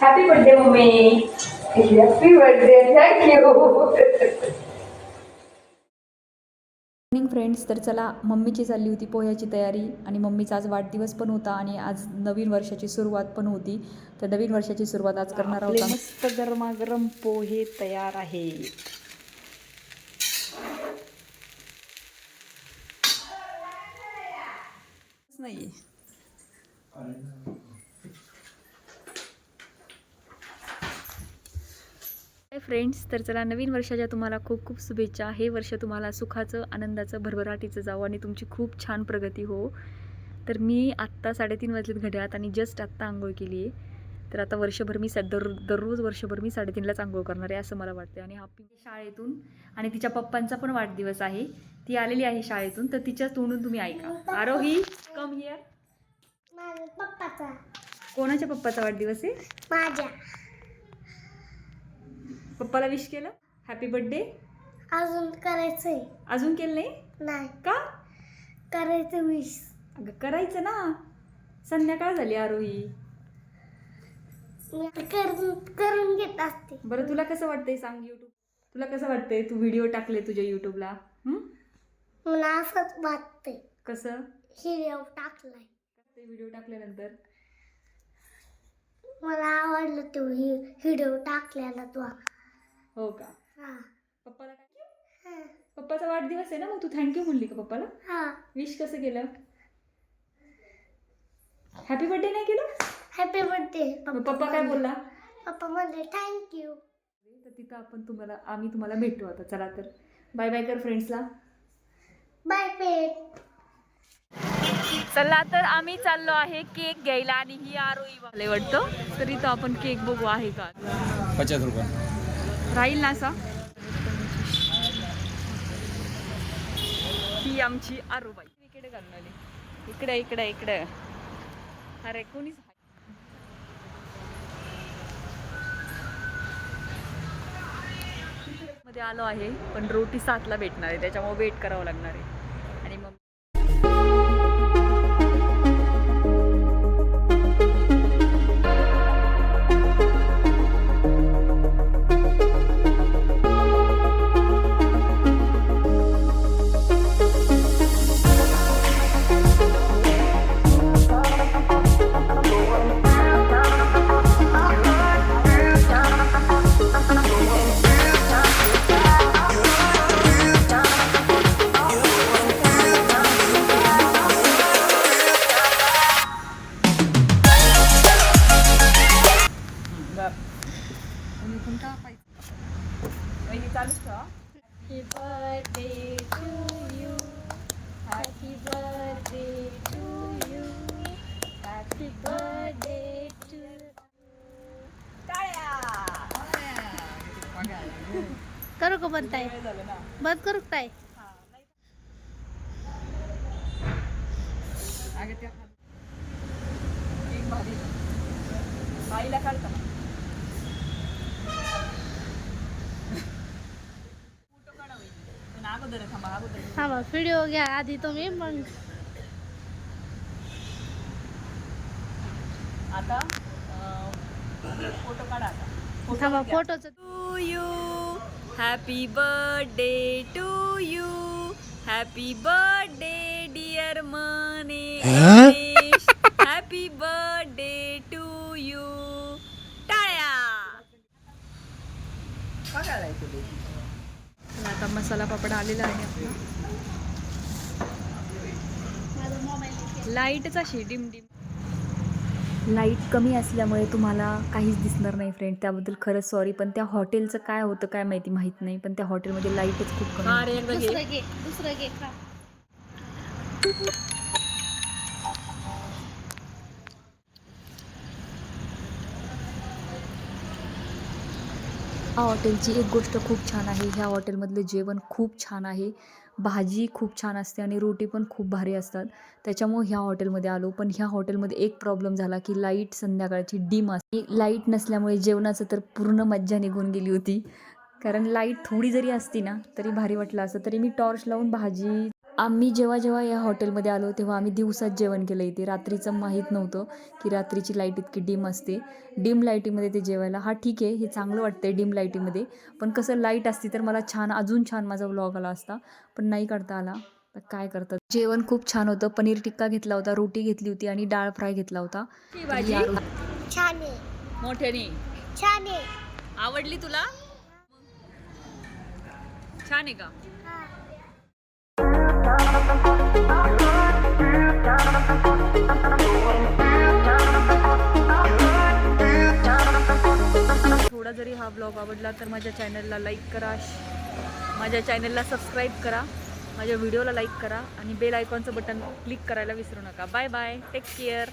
Happy birthday mummy. Happy birthday. Thank you. Morning friends. तर चला, मम्मीची चालली होती पोह्याची तयारी आणि मम्मीचा आज वाढदिवस पण होता आणि आज नवीन वर्षाची सुरुवात पण होती. तर नवीन वर्षाची सुरुवात आज करणार आहोत. मस्त गरमागरम पोहे तयार आहेत. नाही फ्रेंड्स. तर चला, नवीन वर्षाच्या तुम्हाला खूप खूप शुभेच्छा. हे वर्ष तुम्हाला सुखाचं, आनंदाचं, भरभराटीचं जावं आणि तुमची खूप छान प्रगती हो. तर मी आत्ता 3:30 वाजलेत घड्याळात आणि जस्ट आत्ता आंघोळ केली आहे. तर आता वर्षभर मी दररोज वर्षभर मी 3:30लाच आंघोळ करणार आहे असं मला वाटतं. आणि हा शाळेतून आणि तिच्या पप्पांचा पण वाढदिवस आहे. ती आलेली आहे शाळेतून, तर तिच्या तोंडून तुम्ही ऐका. आरोही, कम हिअर. पप्पाचा. कोणाच्या पप्पाचा वाढदिवस आहे? माझ्या. पप्पाला विश केलं हॅपी बर्थडे? अजून करायचंय. अजून केलं नाही? नाही का? करायचं विश. अगं करायचं ना, संध्याकाळ झाली आरोही. मी करून घेत असते. बरं, तुला कसं वाटतंय सांग. तुला कसं वाटतंय तू व्हिडिओ टाकले तुझ्या युट्यूबला? मला असंच वाटतंय. कसं व्हिडिओ टाकलाय. ते व्हिडिओ टाकल्यानंतर मला आवडलं तो व्हिडिओ टाकलेला तो. हो का? हा. पप्पाला थँक्यू. हा. पप्पाचा वाढदिवस आहे ना, मग तू थँक्यू म्हणली का पप्पाला? हा. विश कसं केलं? हॅपी बर्थडे नाही केलं? Happy birthday. मग पप्पा काय बोलला? पप्पा म्हणले थँक्यू. तर तिथं आम्ही तुम्हाला भेटू आता. चला तर बाय बाय कर फ्रेंड्सला. बाय पेट. चला तर आम्ही चाललो आहे केक घ्यायला आणि ही आरोही वाले वाटतं. तर इथं आपण केक बघू आहे का. 50 रुपये राहील ना असा. ही आमची आरोबाई. इकडे घालून आली. इकडे इकडे इकडे. अरे कोणीच मध्ये आलो आहे, पण रोटी 7ला भेटणार आहे, त्याच्यामुळे वेट करावं लागणार आहे. आणि मग चालूच ठेवा. Happy birthday to you. Happy birthday to you. Happy birthday to you. करू का बंद ताई? बंद करू का ताई? बाईला काढता हा मग व्हिडिओ घ्या आधी तुम्ही, मग आता फोटो काढा. आता थांबा फोटोचं. To you, happy birthday to you, happy birthday dear Manish, happy birthday to you. टाळ्या. आता मसाला पापड आलेला आहे आपला. लाईटच अशी डिम डिम. लाईट कमी असल्यामुळे तुम्हाला काहीच दिसणार नाही फ्रेंड, त्याबद्दल खरंच सॉरी. पण त्या हॉटेलचं काय होतं काय माहीत नाही, पण त्या हॉटेलमध्ये लाईटच खूप कमी. दुसरं घे खा. ह्या हॉटेलची एक गोष्ट खूप छान आहे, ह्या हॉटेलमधलं जेवण खूप छान आहे. भाजी खूप छान असते आणि रोटी पण खूप भारी असतात. त्याच्यामुळे ह्या हॉटेलमध्ये आलो. पण ह्या हॉटेलमध्ये एक प्रॉब्लेम झाला की लाईट संध्याकाळची डिम असते. लाईट नसल्यामुळे जेवणाचं तर पूर्ण मज्जा निघून गेली होती. कारण लाईट थोडी जरी असती ना तरी भारी वाटलं असतं. तरी मी टॉर्च लावून भाजी आम्ही जेव्हा जेव्हा या हॉटेलमध्ये आलो तेव्हा आम्ही दिवसात जेवण केलं इथे. रात्रीचं माहीत नव्हतं की रात्रीची लाईट इतकी डिम असते. डिम लाईटीमध्ये ते जेवायला हा ठीक आहे, हे चांगलं वाटतंय डिम लाईटीमध्ये. पण कसं लाईट असती तर मला अजून छान माझा व्लॉग आला असता, पण नाही करता आला. तर काय करतात. जेवण खूप छान होतं. पनीर टिक्का घेतला होता, रोटी घेतली होती आणि डाळ फ्राय घेतला होता. भाजी छान आहे. मोठ्याने छान आहे. आवडली तुला? छान आहे का? थोडा जरी हा ब्लॉग आवडला तर माझ्या चॅनलला लाईक करा, माझ्या चॅनलला सबस्क्राईब करा, माझ्या व्हिडिओला लाईक करा आणि बेल आयकॉनचं बटन क्लिक करायला विसरू नका. Bye bye, take care.